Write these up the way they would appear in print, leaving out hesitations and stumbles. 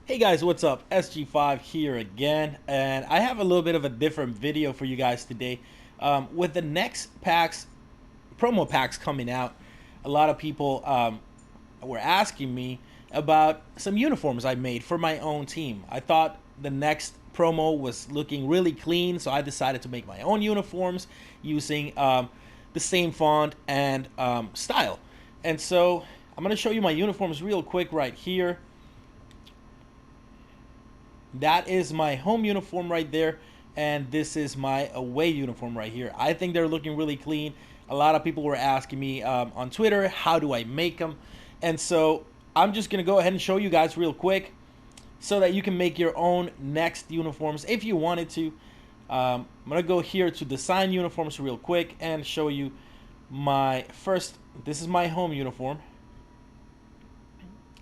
Hey guys, what's up? SG5 here again, and I have a little bit of a different video for you guys today. With the next packs, promo packs coming out, a lot of people were asking me about some uniforms I made for my own team. I thought the next promo was looking really clean, so I decided to make my own uniforms using the same font and style. And so I'm going to show you my uniforms real quick right here. That is my home uniform right there, and this is my away uniform right here. I think they're looking really clean. A lot of people were asking me on Twitter, how do I make them? And so I'm just going to go ahead and show you guys real quick so that you can make your own next uniforms if you wanted to. I'm going to go here to design uniforms real quick and show you my first. This is my home uniform.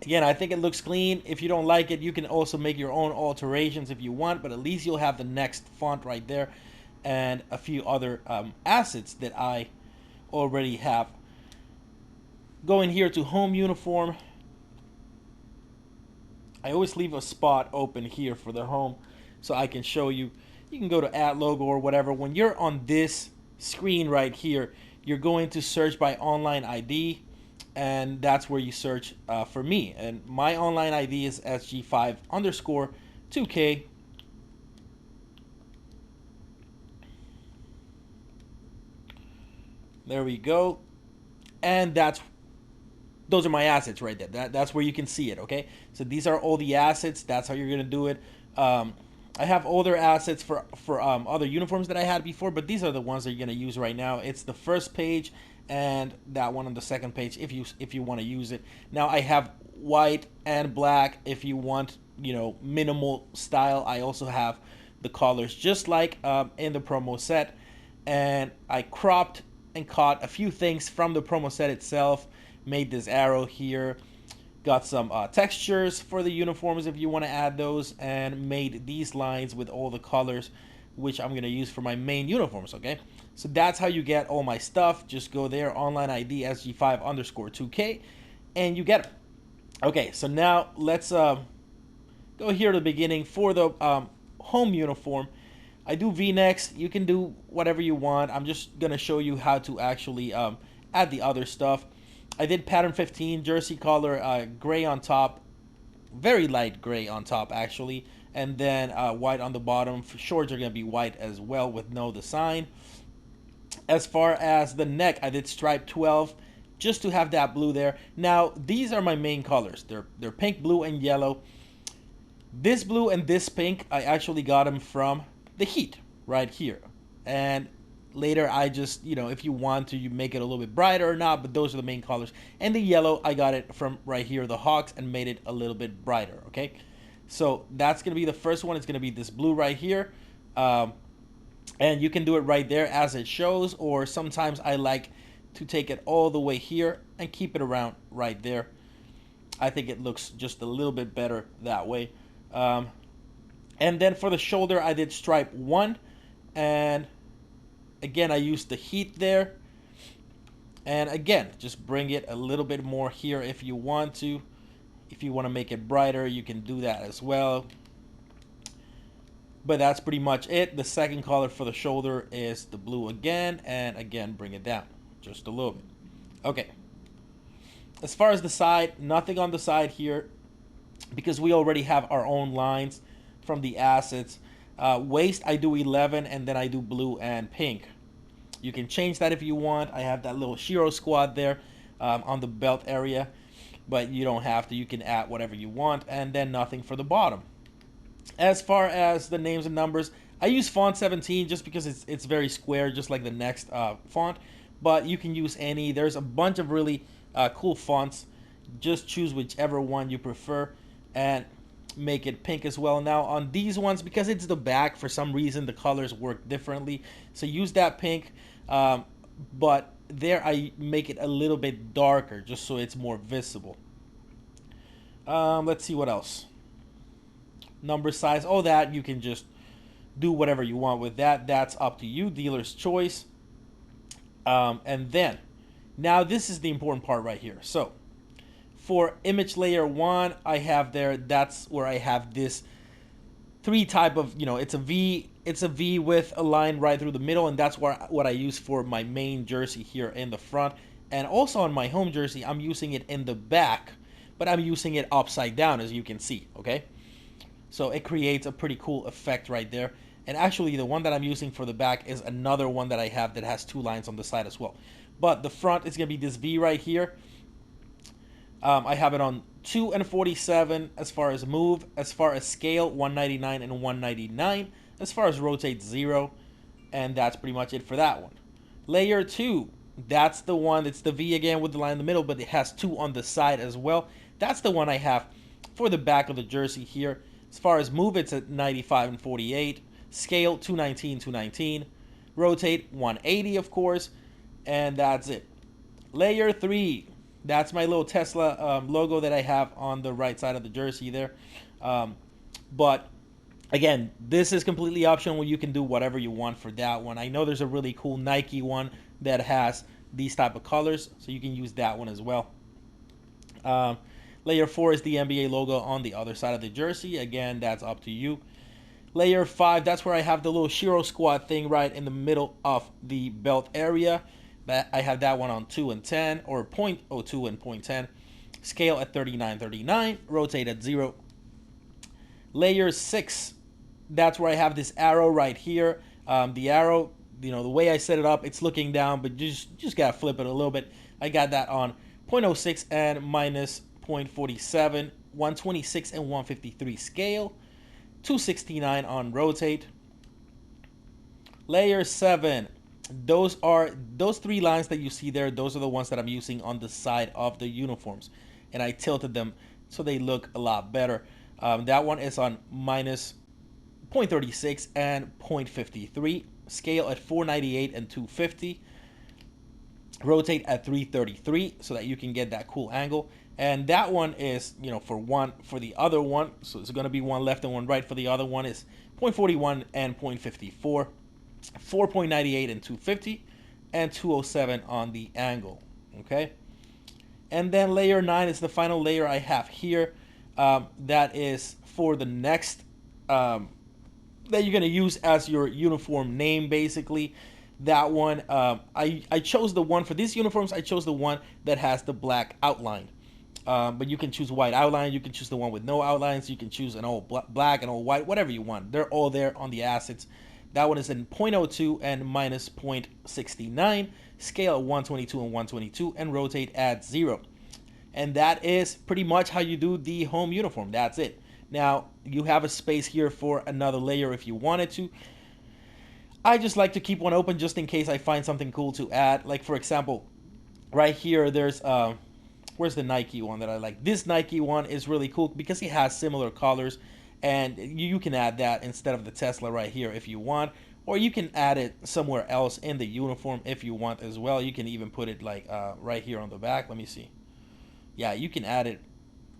Again, I think it looks clean. If you don't like it, you can also make your own alterations if you want, but at least you'll have the next font right there and a few other assets that I already have. Going here to home uniform. I always leave a spot open here for the home so I can show you. You can go to add logo or whatever. When you're on this screen right here, you're going to search by online ID, and that's where you search for me. And my online ID is SG5_2K. There we go. And those are my assets right there. That's where you can see it, okay? So these are all the assets. That's how you're going to do it. I have older assets for other uniforms that I had before, but these are the ones that you're going to use right now. It's the first page and that one on the second page if you want to use it. Now I have white and black if you want, minimal style. I also have the colors just like in the promo set, and I cropped and caught a few things from the promo set itself. Made this arrow here, got some textures for the uniforms if you want to add those, and made these lines with all the colors which I'm going to use for my main uniforms. Okay, so that's how you get all my stuff. Just go there, online ID SG5_2K, and you get it. Okay, so now let's go here to the beginning for the home uniform. I do V-necks. You can do whatever you want. I'm just going to show you how to actually add the other stuff. I did pattern 15, jersey color, gray on top, very light gray on top actually, and then white on the bottom. Shorts are going to be white as well with no design. As far as the neck, I did stripe 12 just to have that blue there. Now, these are my main colors. They're pink, blue, and yellow. This blue and this pink, I actually got them from the Heat right here. And later, I just, if you want to, you make it a little bit brighter or not, but those are the main colors. And the yellow, I got it from right here, the Hawks, and made it a little bit brighter, okay? So that's going to be the first one. It's going to be this blue right here. And you can do it right there as it shows, or sometimes I like to take it all the way here and keep it around right there. I think it looks just a little bit better that way. And then for the shoulder, I did stripe 1, and again, I used the Heat there. And again, just bring it a little bit more here if you want to. If you want to make it brighter, you can do that as well. But that's pretty much it. The second color for the shoulder is the blue again. And again, bring it down just a little bit. Okay. As far as the side, nothing on the side here because we already have our own lines from the assets. Waist, I do 11, and then I do blue and pink. You can change that if you want. I have that little Shiro squad there on the belt area, but you don't have to. You can add whatever you want, and then nothing for the bottom. As far as the names and numbers, I use font 17 just because it's very square, just like the next font, but you can use any. There's a bunch of really cool fonts. Just choose whichever one you prefer, and make it pink as well. Now on these ones, because it's the back, for some reason the colors work differently, so use that pink, but there I make it a little bit darker just so it's more visible. Let's see what else. Number size, all that you can just do whatever you want with that. That's up to you, dealer's choice. And then now this is the important part right here. So For image layer 1, I have there, that's where I have this three type of, it's a V with a line right through the middle, and that's what I use for my main jersey here in the front. And also on my home jersey, I'm using it in the back, but I'm using it upside down, as you can see, okay? So it creates a pretty cool effect right there. And actually, the one that I'm using for the back is another one that I have that has two lines on the side as well. But the front is going to be this V right here. I have it on 2 and 47 as far as move, as far as scale, 199 and 199, as far as rotate, 0, and that's pretty much it for that one. Layer 2, that's the one, it's the V again with the line in the middle, but it has 2 on the side as well. That's the one I have for the back of the jersey here. As far as move, it's at 95 and 48, scale, 219, 219, rotate, 180 of course, and that's it. Layer 3, that's my little Tesla logo that I have on the right side of the jersey there. But again, this is completely optional. You can do whatever you want for that one. I know there's a really cool Nike one that has these type of colors, so you can use that one as well. Layer 4 is the NBA logo on the other side of the jersey. Again, that's up to you. Layer 5, that's where I have the little Shiro Squad thing right in the middle of the belt area. I have that one on 2 and 10, or 0.02 and 0.10. Scale at 3939, rotate at 0. Layer 6, that's where I have this arrow right here. The arrow, the way I set it up, it's looking down, but you just gotta flip it a little bit. I got that on 0.06 and minus 0.47, 126 and 153 scale, 269 on rotate. Layer 7, those three lines that you see there, those are the ones that I'm using on the side of the uniforms, and I tilted them so they look a lot better. That one is on minus 0.36 and 0.53, scale at 498 and 250, rotate at 333 so that you can get that cool angle. And that one is, for the other one, so it's going to be one left and one right. For the other one is 0.41 and 0.54, 4.98 and 250, and 207 on the angle, okay? And then layer 9 is the final layer I have here. That is for the next, that you're going to use as your uniform name, basically. That one, I chose the one, for these uniforms, I chose the one that has the black outline. But you can choose white outline, you can choose the one with no outlines, you can choose an all black and all white, whatever you want. They're all there on the assets. That one is in 0.02 and minus 0.69, scale at 122 and 122, and rotate at 0. And that is pretty much how you do the home uniform. That's it. Now, you have a space here for another layer if you wanted to. I just like to keep one open just in case I find something cool to add. Like, for example, right here, there's where's the Nike one that I like? This Nike one is really cool because it has similar colors, and you can add that instead of the Tesla right here if you want, or you can add it somewhere else in the uniform if you want as well. You can even put it like right here on the back. Let me see. Yeah, you can add it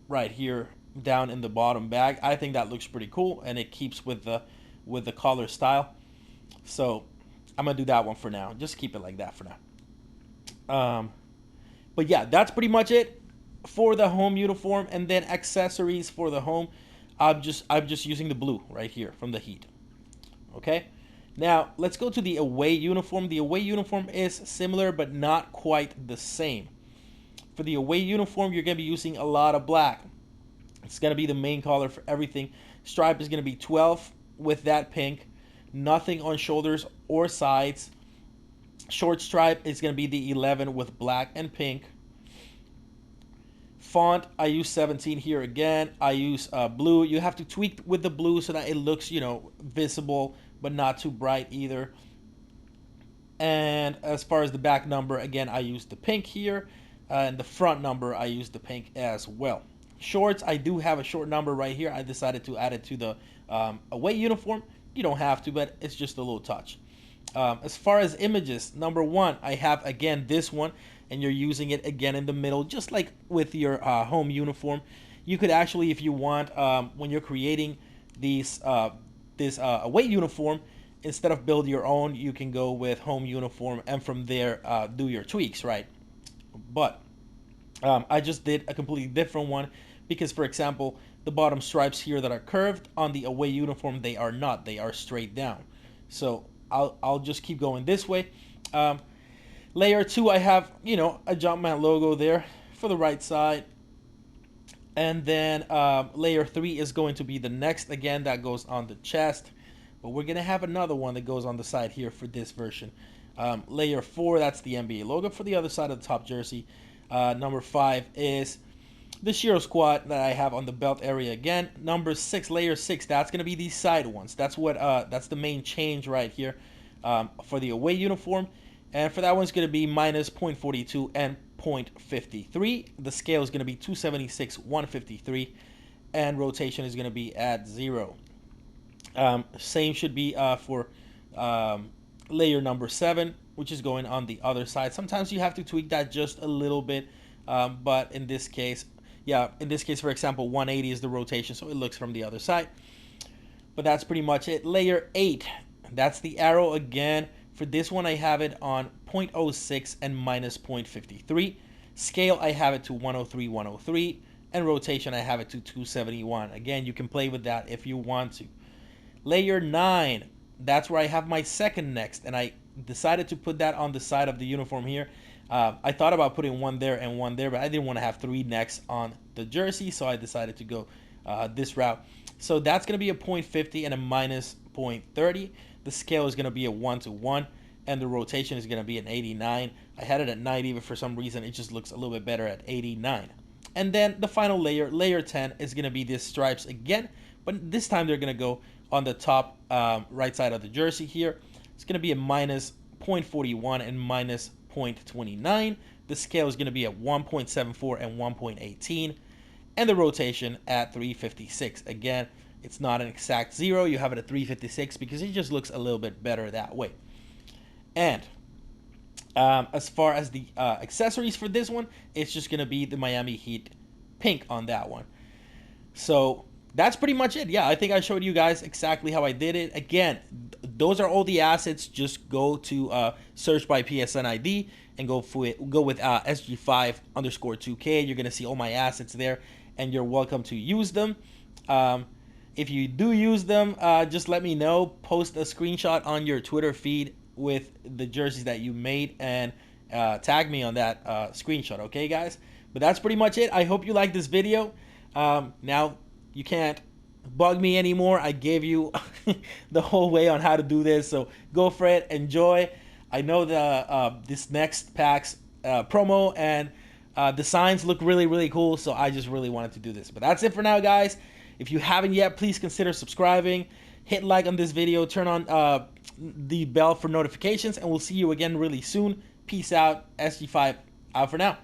right here down in the bottom bag. I think that looks pretty cool, and it keeps with the color style. So I'm gonna do that one for now. Just keep it like that for now. But yeah, that's pretty much it for the home uniform. And then accessories for the home, I'm just using the blue right here from the Heat. Okay, now let's go to the away uniform. The away uniform is similar but not quite the same. For the away uniform, you're gonna be using a lot of black. It's gonna be the main color for everything. Stripe is gonna be 12 with that pink. Nothing on shoulders or sides. Short stripe is going to be the 11 with black and pink. Font, I use 17 here again. I use blue. You have to tweak with the blue so that it looks, visible, but not too bright either. And as far as the back number, again, I use the pink here. And the front number, I use the pink as well. Shorts, I do have a short number right here. I decided to add it to the away uniform. You don't have to, but it's just a little touch. As far as images, number 1, I have again this one, and you're using it again in the middle, just like with your home uniform. You could actually, if you want, when you're creating this away uniform, instead of build your own, you can go with home uniform, and from there do your tweaks, right? But I just did a completely different one because, for example, the bottom stripes here that are curved on the away uniform, they are not. They are straight down. So I'll just keep going this way. Um, Layer 2, I have, a Jumpman logo there for the right side. And then layer 3 is going to be the next. Again, that goes on the chest. But we're going to have another one that goes on the side here for this version. Layer 4, that's the NBA logo for the other side of the top jersey. Number 5 is the Shiro Squad that I have on the belt area again. Number 6, layer 6, that's going to be these side ones. That's the main change right here for the away uniform. And for that one's going to be minus 0.42 and 0.53. The scale is going to be 276, 153. And rotation is going to be at 0. Same should be for layer number 7, which is going on the other side. Sometimes you have to tweak that just a little bit. But in this case, for example, 180 is the rotation, so it looks from the other side. But that's pretty much it. Layer 8, that's the arrow again. For this one, I have it on 0.06 and minus 0.53. Scale, I have it to 103, 103. And rotation, I have it to 271. Again, you can play with that if you want to. Layer 9, that's where I have my second next. And I decided to put that on the side of the uniform here. I thought about putting one there and one there, but I didn't want to have 3 necks on the jersey, so I decided to go this route. So that's going to be a 0.50 and a minus 0.30. The scale is going to be a 1-to-1, and the rotation is going to be an 89. I had it at 90, but for some reason it just looks a little bit better at 89. And then the final layer, layer 10, is going to be these stripes again, but this time they're going to go on the top right side of the jersey here. It's going to be a minus 0.41 and minus 0.29. The scale is going to be at 1.74 and 1.18, and the rotation at 356. Again, it's not an exact 0. You have it at 356 because it just looks a little bit better that way. And as far as the accessories for this one, it's just going to be the Miami Heat pink on that one. So that's pretty much it. Yeah, I think I showed you guys exactly how I did it. Again, those are all the assets. Just go to search by PSN ID and go with SG5_2K. You're going to see all my assets there, and you're welcome to use them. If you do use them, just let me know. Post a screenshot on your Twitter feed with the jerseys that you made and tag me on that screenshot, okay, guys? But that's pretty much it. I hope you like this video. Now, you can't bug me anymore. I gave you the whole way on how to do this, so go for it. Enjoy. I know this next pack's promo and designs look really, really cool, so I just really wanted to do this. But that's it for now, guys. If you haven't yet, please consider subscribing. Hit like on this video. Turn on the bell for notifications, and we'll see you again really soon. Peace out. SG5 out for now.